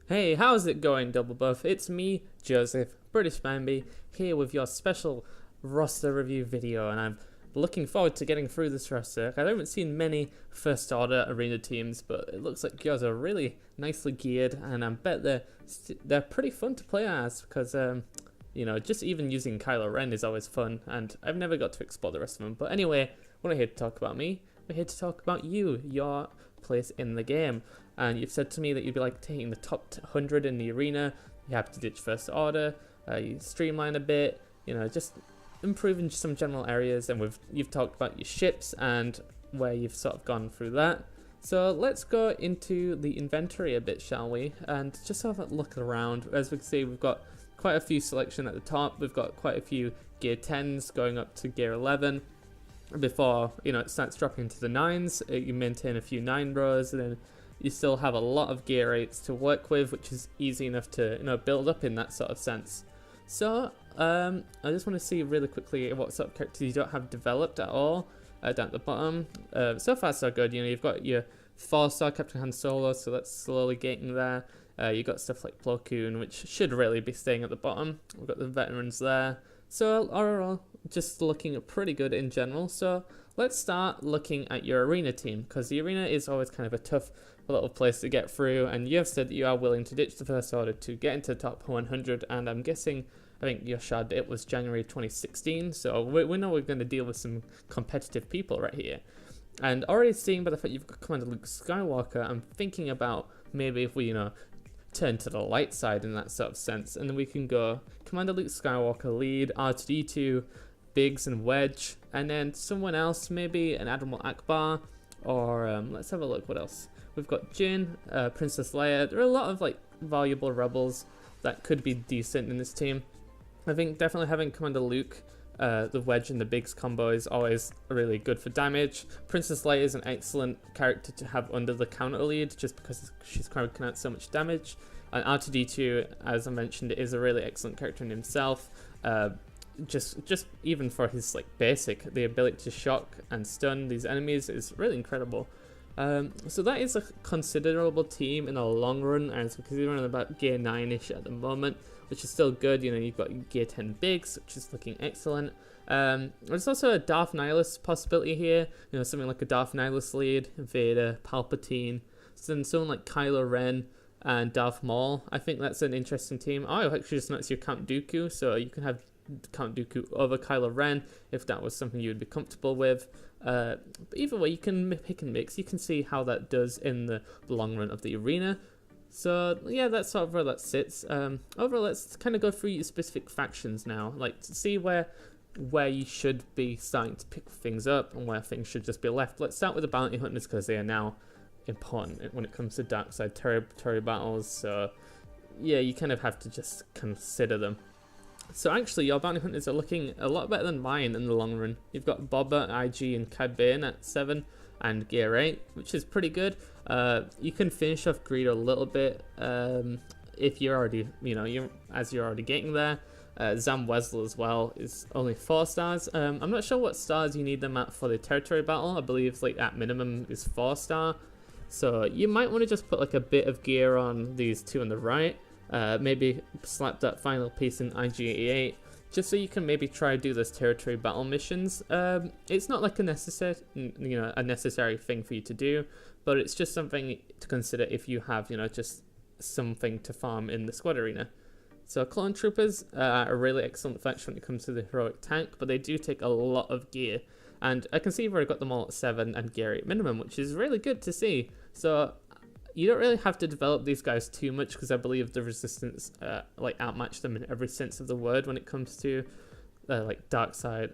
Hey, how's it going, DoubleBuff? It's me, Joseph, British Bambi, here with your special roster review video, and I'm looking forward to getting through this roster. I haven't seen many first order arena teams, but it looks like yours are really nicely geared, and I bet they're pretty fun to play as, because just even using Kylo Ren is always fun, and I've never got to explore the rest of them. But anyway, we're not here to talk about me, we're here to talk about you, your place in the game. And you've said to me that you'd be like taking the top 100 in the arena, you have to ditch first order, you streamline a bit, just improving some general areas, and you've talked about your ships and where you've sort of gone through that. So let's go into the inventory a bit, shall we, and just have a look around. As we can see, we've got quite a few selection at the top, we've got quite a few gear 10s going up to gear 11. Before it starts dropping into the 9s, you maintain a few 9 rows, and then you still have a lot of gear 8s to work with, which is easy enough to build up in that sort of sense. So I just want to see really quickly what sort of characters you don't have developed at all down at the bottom. So far so good. You've got your 4-star Captain Han Solo, so that's slowly getting there. You've got stuff like Plo Koon, which should really be staying at the bottom. We've got the veterans there. So overall, just looking pretty good in general. So let's start looking at your arena team, because the arena is always kind of a tough little place to get through, and you have said that you are willing to ditch the first order to get into the top 100, and I think your shard it was January 2016, so we know we're going to deal with some competitive people right here. And already seeing by the fact you've got Commander Luke Skywalker, I'm thinking about maybe if we turn to the light side in that sort of sense, and then we can go Commander Luke Skywalker lead, R2D2, Biggs and Wedge, and then someone else, maybe an Admiral Akbar, or let's have a look what else. We've got Jin, Princess Leia. There are a lot of valuable rebels that could be decent in this team. I think definitely having Commander Luke, the Wedge and the Biggs combo is always really good for damage. Princess Leia is an excellent character to have under the counter lead, just because she's cranking out so much damage. And R2D2, as I mentioned, is a really excellent character in himself. Just even for his basic, the ability to shock and stun these enemies is really incredible. So that is a considerable team in the long run, as because you're running about gear 9ish at the moment, which is still good. You've got gear 10 Biggs, which is looking excellent. There's also a Darth Nihilus possibility here, something like a Darth Nihilus lead, Vader, Palpatine, then someone like Kylo Ren and Darth Maul. I think that's an interesting team. Oh, actually just noticed your Count Dooku, so you can have Count Dooku over Kylo Ren if that was something you would be comfortable with. But either way, you can pick and mix. You can see how that does in the long run of the arena. So yeah, that's sort of where that sits. Overall, let's kind of go through your specific factions now, to see where you should be starting to pick things up and where things should just be left. Let's start with the bounty hunters, because they are now important when it comes to dark side territory battles. So yeah, you kind of have to just consider them. So actually, your bounty hunters are looking a lot better than mine in the long run. You've got Boba, IG, and Cad Bane at 7 and gear 8, which is pretty good. You can finish off Greedo a little bit if you're already, you're already getting there. Zam Wesell as well is only 4 stars. I'm not sure what stars you need them at for the territory battle. I believe at minimum is 4-star. So you might want to just put a bit of gear on these two on the right. Maybe slap that final piece in IG-88, just so you can maybe try to do those territory battle missions. It's not a necessary thing for you to do, but it's just something to consider if you have just something to farm in the squad arena. So clone troopers are a really excellent faction when it comes to the heroic tank, but they do take a lot of gear, and I can see you've already got them all at 7 and gear 8 minimum, which is really good to see. So you don't really have to develop these guys too much, because I believe the resistance outmatch them in every sense of the word when it comes to light side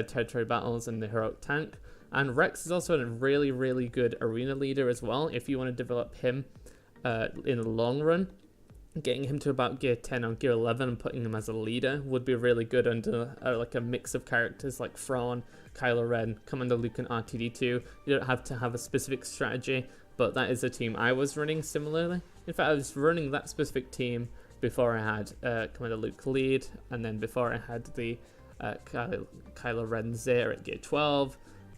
territory battles and the heroic tank. And Rex is also a really, really good arena leader as well. If you want to develop him in the long run, getting him to about gear 10 or gear 11 and putting him as a leader would be really good under a mix of characters like Thrawn, Kylo Ren, Commander Luke, and R2D2. You don't have to have a specific strategy, but that is a team I was running similarly. In fact, I was running that specific team before I had Commander Luke lead, and then before I had the Kylo Ren Zare at gear 12.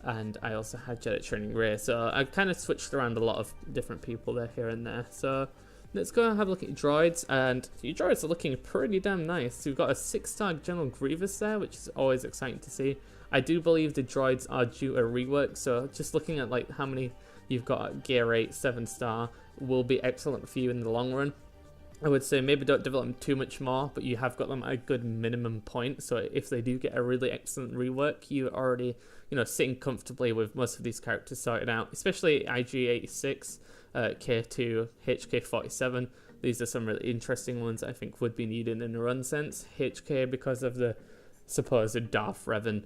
and I also had Jedi Training Ray. So I kind of switched around a lot of different people there, here and there. So let's go and have a look at your droids, and your droids are looking pretty damn nice. So we've got a 6-star General Grievous there, which is always exciting to see. I do believe the droids are due a rework, so just looking at like how many you've got at Gear 8, 7-star will be excellent for you in the long run. I would say maybe don't develop them too much more, but you have got them at a good minimum point. So if they do get a really excellent rework, you're already, sitting comfortably with most of these characters sorted out, especially IG-86, K2, HK-47. These are some really interesting ones I think would be needed in a run sense. HK because of the supposed Darth Revan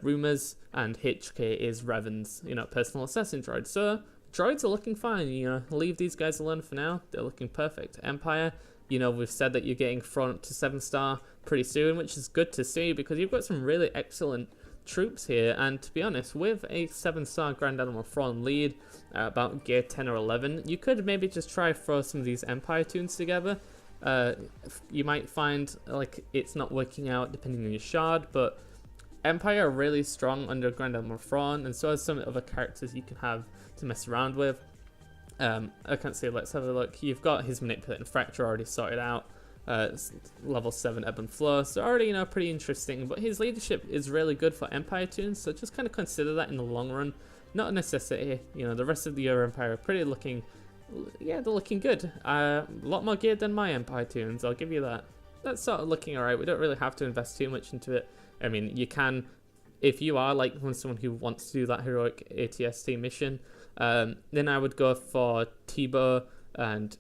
rumors, and HK is Revan's, personal assassin droid. So droids are looking fine, leave these guys alone for now. They're looking perfect. Empire, we've said that you're getting thrown up to 7-star pretty soon, which is good to see because you've got some really excellent troops here. And to be honest, with a 7-star Grand Admiral Thrawn lead, about gear 10 or 11, you could maybe just try throw some of these Empire tunes together. You might find like it's not working out depending on your shard, but Empire are really strong under Grand Admiral Thrawn, and so are some other characters you can have to mess around with. I can't say, let's have a look. You've got his Manipulating Fracture already sorted out. Level 7 Ebb and Flow, so already, pretty interesting. But his leadership is really good for Empire tunes, so just kind of consider that in the long run. Not a necessity. The rest of the Euro Empire are pretty looking, they're looking good. A lot more geared than my Empire tunes, I'll give you that. That's sort of looking alright. We don't really have to invest too much into it. I mean, you can, if you are like someone who wants to do that heroic ATST mission, then I would go for Tebow and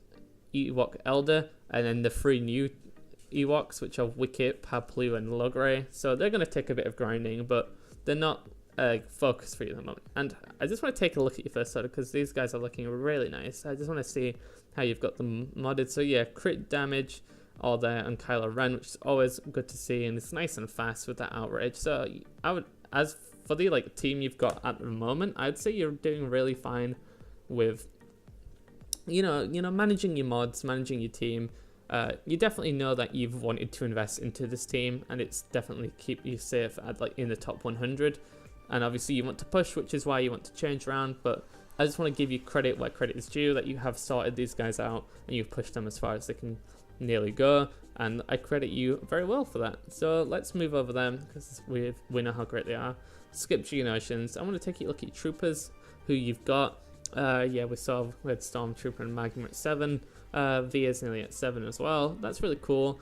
Ewok Elder, and then the 3 new Ewoks, which are Wicket, Paplu, and Logray. So they're going to take a bit of grinding, but they're not focused for you at the moment. And I just want to take a look at your first order because these guys are looking really nice. I just want to see how you've got them modded. So yeah, crit damage all there on Kylo Ren, which is always good to see, and it's nice and fast with that outrage. So I would, as for the team you've got at the moment, I'd say you're doing really fine with managing your mods, managing your team. You definitely know that you've wanted to invest into this team, and it's definitely keep you safe at in the top 100. And obviously you want to push, which is why you want to change around. But I just want to give you credit where credit is due, that you have sorted these guys out and you've pushed them as far as they can nearly go, and I credit you very well for that. So let's move over them because we know how great they are. Skip Geonosians. I want to take a look at your troopers who you've got. We saw Red Stormtrooper and Magnum at 7. Via's nearly at 7 as well. That's really cool.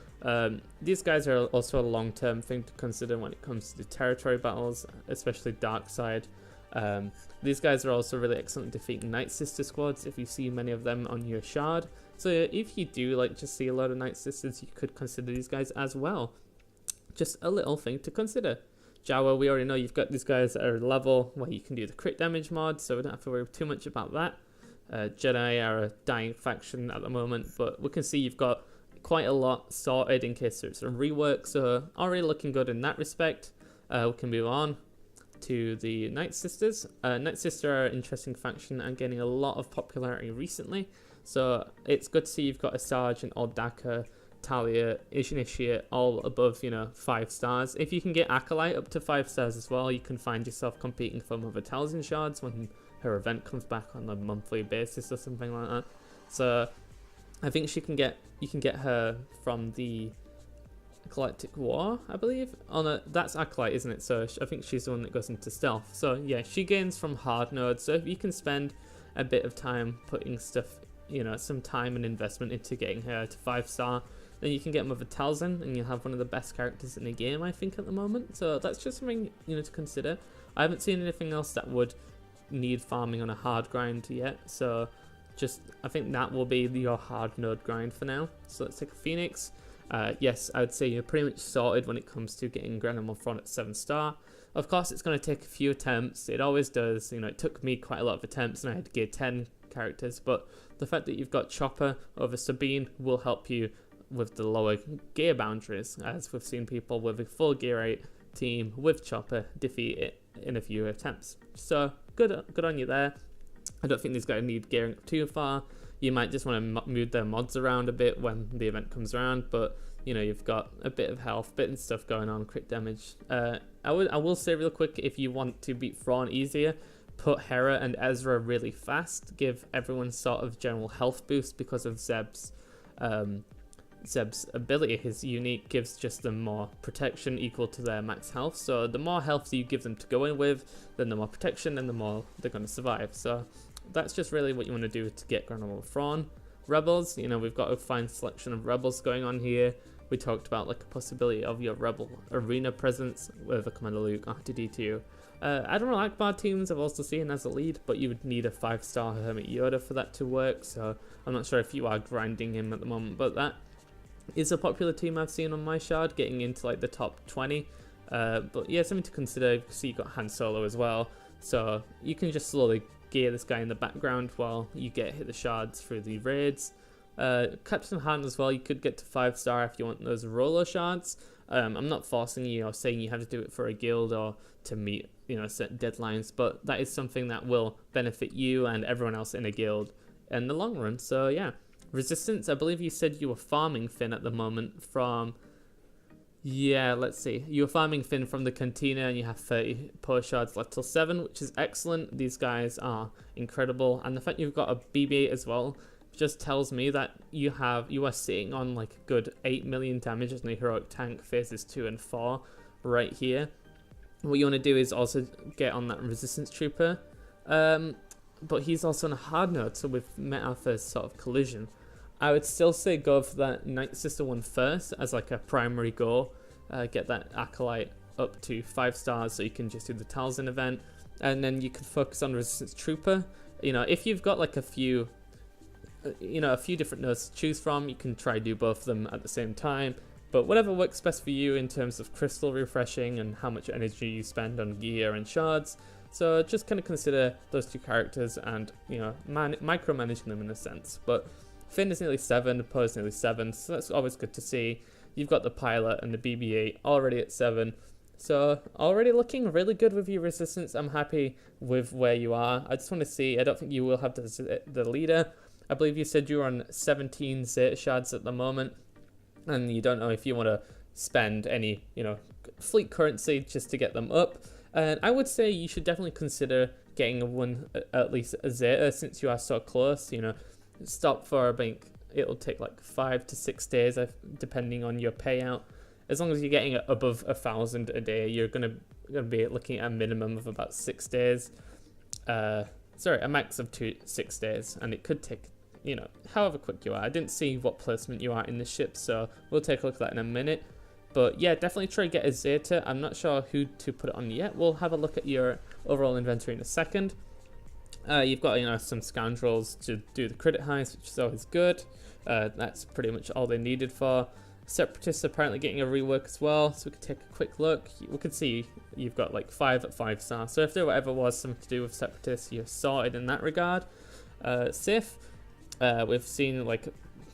These guys are also a long-term thing to consider when it comes to the territory battles, especially Dark Side. These guys are also really excellent at defeating Night Sister squads if you see many of them on your shard. So if you do just see a lot of Night Sisters, you could consider these guys as well. Just a little thing to consider. Jawa, we already know you've got these guys at a level where you can do the crit damage mod, so we don't have to worry too much about that. Jedi are a dying faction at the moment, but we can see you've got quite a lot sorted in case there's a rework, so already looking good in that respect. We can move on to the Night Sisters. Night Sister are an interesting faction and getting a lot of popularity recently, so it's good to see you've got a Sergeant, Aldaka, Talia, Initiate, all above 5 stars. If you can get Acolyte up to 5 stars as well, you can find yourself competing for Mother Talzin shards when her event comes back on a monthly basis or something like that. So I think you can get her from the Galactic War, I believe. That's Acolyte, isn't it? So I think she's the one that goes into stealth. So yeah, she gains from hard nodes. So if you can spend a bit of time putting stuff, some time and investment into getting her to 5-star, then you can get Mother Talzin and you'll have one of the best characters in the game, I think, at the moment. So that's just something to consider. I haven't seen anything else that would need farming on a hard grind yet, so I think that will be your hard node grind for now. So let's take a Phoenix. Yes, I would say you're pretty much sorted when it comes to getting Grand Admiral Thrawn at 7-star. Of course, it's going to take a few attempts. It always does. It took me quite a lot of attempts, and I had to get 10 characters. But the fact that you've got Chopper over Sabine will help you with the lower gear boundaries, as we've seen people with a full gear 8 team with Chopper defeat it in a few attempts. So good on you there. I don't think these guys need gearing up too far. You might just want to move their mods around a bit when the event comes around, but You know, you've got a bit of health, bit of stuff going on, crit damage. I will say real quick, if you want to beat Thrawn easier, put Hera and Ezra really fast. Give everyone sort of general health boost because of Zeb's ability. His unique gives just them more protection equal to their max health. So the more health you give them to go in with, then the more protection and the more they're going to survive. So that's just really what you want to do to get Grand Admiral Thrawn. Rebels, you know, we've got a fine selection of rebels going on here. We talked about like a possibility of your rebel arena presence with a Commander Luke, R2-D2. Admiral Akbar teams I've also seen as a lead, but you would need a 5-star Hermit Yoda for that to work, so I'm not sure if you are grinding him at the moment, but that is a popular team I've seen on my shard, getting into like the top 20. But yeah, something to consider, because you got Han Solo as well, so you can just slowly gear this guy in the background while you hit the shards through the raids. Captain Han as well, you could get to 5-star if you want those Rolo shards. I'm not forcing you or saying you have to do it for a guild or to meet, you know, certain deadlines, but that is something that will benefit you and everyone else in a guild in the long run. So yeah, Resistance, I believe you said you were farming Finn at the moment from, yeah, let's see, you were farming Finn from the Cantina and you have 30 power shards left till 7, which is excellent. These guys are incredible, and the fact you've got a BB-8 as well just tells me that you are sitting on like a good 8 million damage as an heroic tank phases 2 and 4 right here. What you want to do is also get on that Resistance Trooper, but he's also on a hard node, so we've met our first sort of collision. I would still say go for that Night Sister one first as like a primary goal. Get that Acolyte up to 5 stars so you can just do the Talzin event, and then you can focus on Resistance Trooper. You know, if you've got like a few different nodes to choose from, you can try do both of them at the same time, but whatever works best for you in terms of crystal refreshing and how much energy you spend on gear and shards. So just kind of consider those two characters and, you know, micromanaging them in a sense. But Finn is nearly 7, Poe is nearly 7, so that's always good to see. You've got the pilot and the BB-8 already at 7, so already looking really good with your Resistance. I'm happy with where you are. I just want to see, I don't think you will have the leader. I believe you said you were on 17 Zeta shards at the moment, and you don't know if you want to spend any, you know, fleet currency just to get them up. And I would say you should definitely consider getting at least a Zeta, since you are so close. You know, stop for, I think it'll take like 5 to 6 days depending on your payout. As long as you're getting above 1,000 a day, you're gonna be looking at a minimum of about 6 days. Sorry, a max of 6 days, and it could take, you know, however quick you are. I didn't see what placement you are in the ship, so we'll take a look at that in a minute. But yeah, definitely try to get a Zeta. I'm not sure who to put it on yet. We'll have a look at your overall inventory in a second. You've got, you know, some scoundrels to do the credit highs, which is always good. That's pretty much all they needed for. Separatists apparently getting a rework as well, so we could take a quick look. We could see you've got like 5 at 5 star, so if there ever was something to do with Separatists, you're sorted in that regard. Sith, we've seen like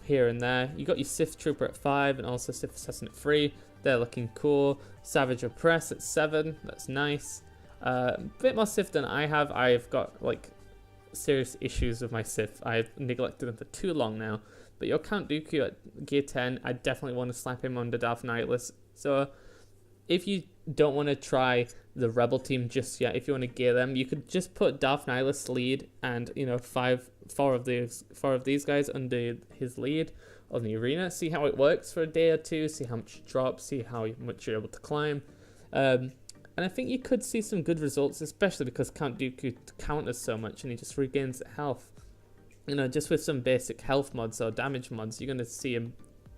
here and there. You got your Sith Trooper at 5 and also Sith Assassin at 3. They're looking cool. Savage Oppress at 7, that's nice. A bit more Sith than I have. I've got like serious issues with my Sith. I've neglected them for too long now. But your Count Dooku at gear 10, I definitely want to slap him under Darth Nihilus. So if you don't want to try the Rebel team just yet, if you want to gear them, you could just put Darth Nihilus lead and, you know, four of these guys under his lead on the arena. See how it works for a day or two, see how much you drop, see how much you're able to climb. And I think you could see some good results, especially because Count Dooku counters so much and he just regains health. You know, just with some basic health mods or damage mods, you're going to see a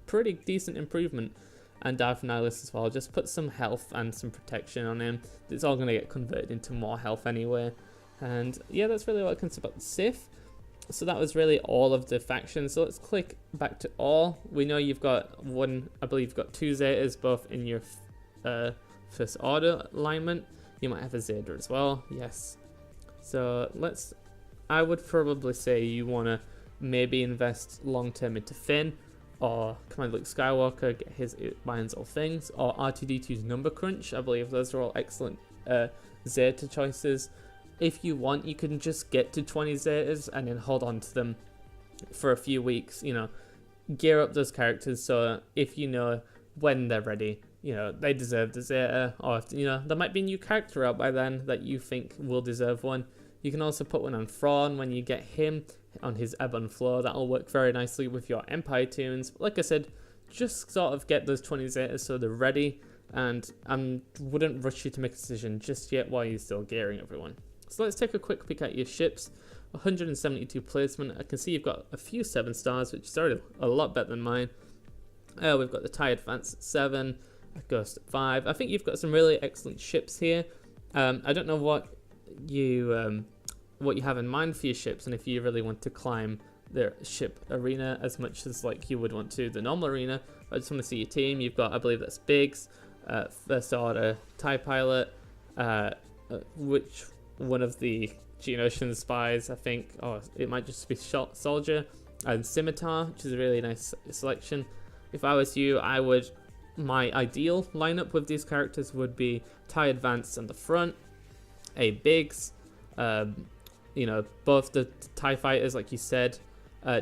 pretty decent improvement. And Darth Nihilus as well, just put some health and some protection on him. It's all going to get converted into more health anyway. And yeah, that's really what I can say about the Sith. So that was really all of the factions. So let's click back to all. We know you've got I believe you've got 2 Zetas, both in your first order alignment. You might have a Zeta as well, yes. So I would probably say you want to maybe invest long term into Finn, or Commander Luke Skywalker, get his Binds All Things, or R2-D2's Number Crunch. I believe those are all excellent Zeta choices. If you want, you can just get to 20 Zetas and then hold on to them for a few weeks. You know, gear up those characters so if you know when they're ready, you know, they deserve the Zeta, or if, you know, there might be a new character out by then that you think will deserve one. You can also put one on Thrawn when you get him on his ebb and flow. That'll work very nicely with your Empire tunes. But like I said, just sort of get those 20 Zetas so they're ready, and I wouldn't rush you to make a decision just yet while you're still gearing everyone. So let's take a quick peek at your ships. 172 placement. I can see you've got a few 7 stars, which is already a lot better than mine. We've got the TIE Advance at 7, a Ghost at 5. I think you've got some really excellent ships here. I don't know what you have in mind for your ships, and if you really want to climb the ship arena as much as like you would want to the normal arena. I just want to see your team. You've got, I believe that's Biggs, First Order, TIE Pilot, which one of the Geonosian spies, I think, or it might just be Soldier, and Scimitar, which is a really nice selection. If I was you, my ideal lineup with these characters would be TIE Advance on the front, a Biggs, you know, both the TIE fighters, like you said.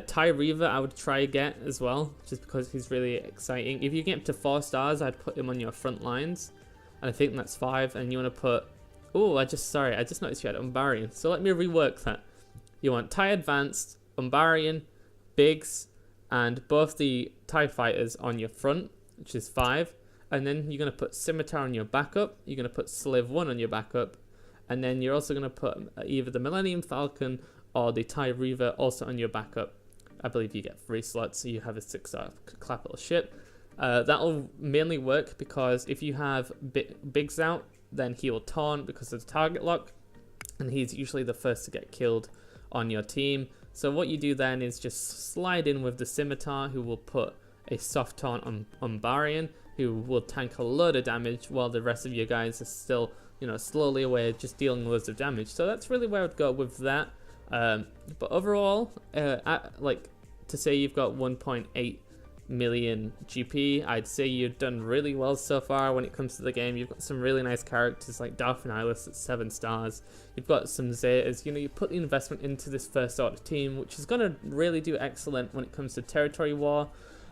TIE Reaver I would try get as well, just because he's really exciting. If you get him to 4 stars, I'd put him on your front lines, and I think that's 5. And you want to put, oh, I just noticed you had Umbarian, so let me rework that. You want TIE Advanced, Umbarian, Biggs, and both the TIE fighters on your front, which is 5. And then you're going to put Scimitar on your backup. You're going to put Slave 1 on your backup. And then you're also going to put either the Millennium Falcon or the TIE Reaver also on your backup. I believe you get 3 slots, so you have a 6-star capital ship. That'll mainly work because if you have Biggs out, then he will taunt because of the target lock, and he's usually the first to get killed on your team. So what you do then is just slide in with the Scimitar, who will put a soft taunt on Umbarian, who will tank a load of damage while the rest of your guys are still, you know, slowly away, just dealing loads of damage. So that's really where I'd go with that. But overall, like, to say you've got 1.8 million GP, I'd say you've done really well so far when it comes to the game. You've got some really nice characters like Darth and Nihilus at 7 stars. You've got some Zetas. You know, you put the investment into this First Order team, which is going to really do excellent when it comes to territory war.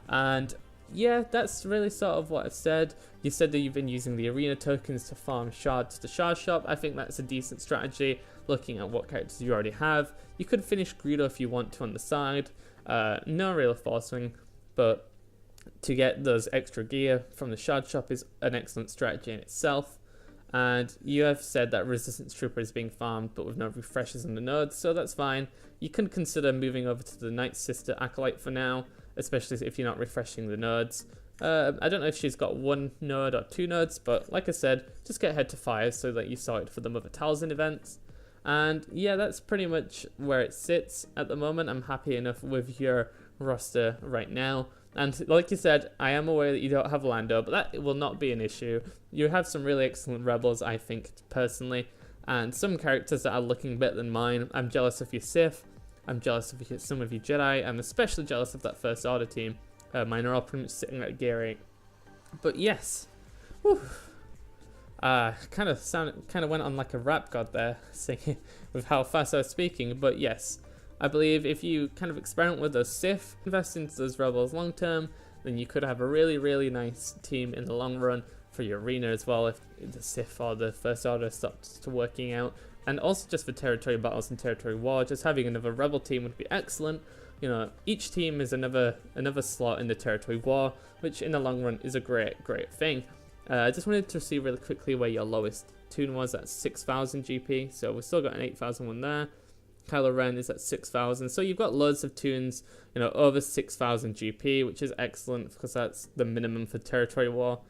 And yeah, that's really sort of what I've said. You said that you've been using the arena tokens to farm shards to shard shop. I think that's a decent strategy, looking at what characters you already have. You could finish Greedo if you want to on the side. No real forcing, but to get those extra gear from the shard shop is an excellent strategy in itself. And you have said that Resistance Trooper is being farmed, but with no refreshes in the nodes, so that's fine. You can consider moving over to the Night Sister Acolyte for now, especially if you're not refreshing the nodes. I don't know if she's got 1 node or 2 nodes, but like I said, just get ahead to 5 so that you sorted for the Mother Talzin events. And yeah, that's pretty much where it sits at the moment. I'm happy enough with your roster right now. And like you said, I am aware that you don't have Lando, but that will not be an issue. You have some really excellent rebels, I think, personally, and some characters that are looking better than mine. I'm jealous of your Sith. I'm jealous of some of your Jedi. I'm especially jealous of that First Order team. Mine are all pretty much sitting at Gear 8. But yes, kind of went on like a rap god there, singing with how fast I was speaking. But yes, I believe if you kind of experiment with those Sith, invest into those rebels long term, then you could have a really, really nice team in the long run for your arena as well, if the Sith or the First Order stops to working out. And also just for territory battles and territory war, just having another rebel team would be excellent. You know, each team is another slot in the territory war, which in the long run is a great thing. I just wanted to see really quickly where your lowest tune was at 6,000 GP, so we've still got an 8,000 one there. Kylo Ren is at 6,000, so you've got loads of tunes, you know, over 6,000 GP, which is excellent because that's the minimum for territory war.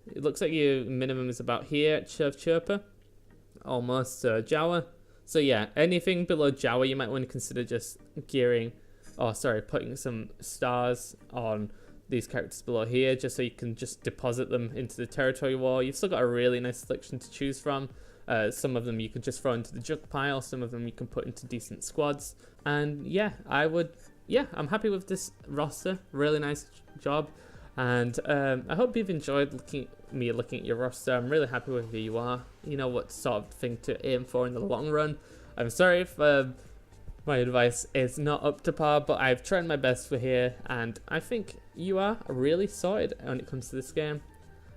It looks like your minimum is about here at Chirpa, almost Jawa. So yeah, anything below Jawa you might want to consider just putting some stars on these characters below here, just so you can just deposit them into the territory war. You've still got a really nice selection to choose from. Some of them you could just throw into the junk pile, some of them you can put into decent squads. And yeah, I'm happy with this roster. Really nice job. And I hope you've enjoyed looking at your roster. I'm really happy with who you are. You know what sort of thing to aim for in the long run. I'm sorry if my advice is not up to par, but I've tried my best for here, and I think you are really sorted when it comes to this game.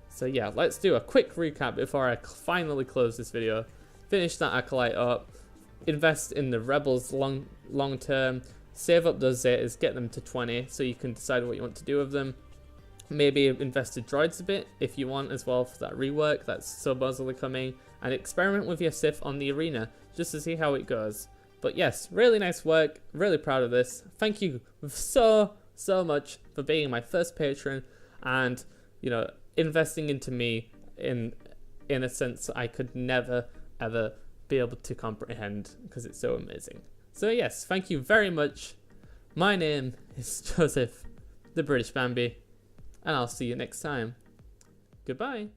So yeah, let's do a quick recap before I finally close this video. Finish that Acolyte up, invest in the Rebels long term, save up those Zetas, get them to 20 so you can decide what you want to do with them. Maybe invest in droids a bit if you want as well for that rework that's supposedly coming, and experiment with your Sith on the arena just to see how it goes. But yes, really nice work, really proud of this. Thank you so much for being my first patron and, you know, investing into me in a sense I could never ever be able to comprehend because it's so amazing. So yes, thank you very much. My name is Joseph, the British Bambi, and I'll see you next time. Goodbye.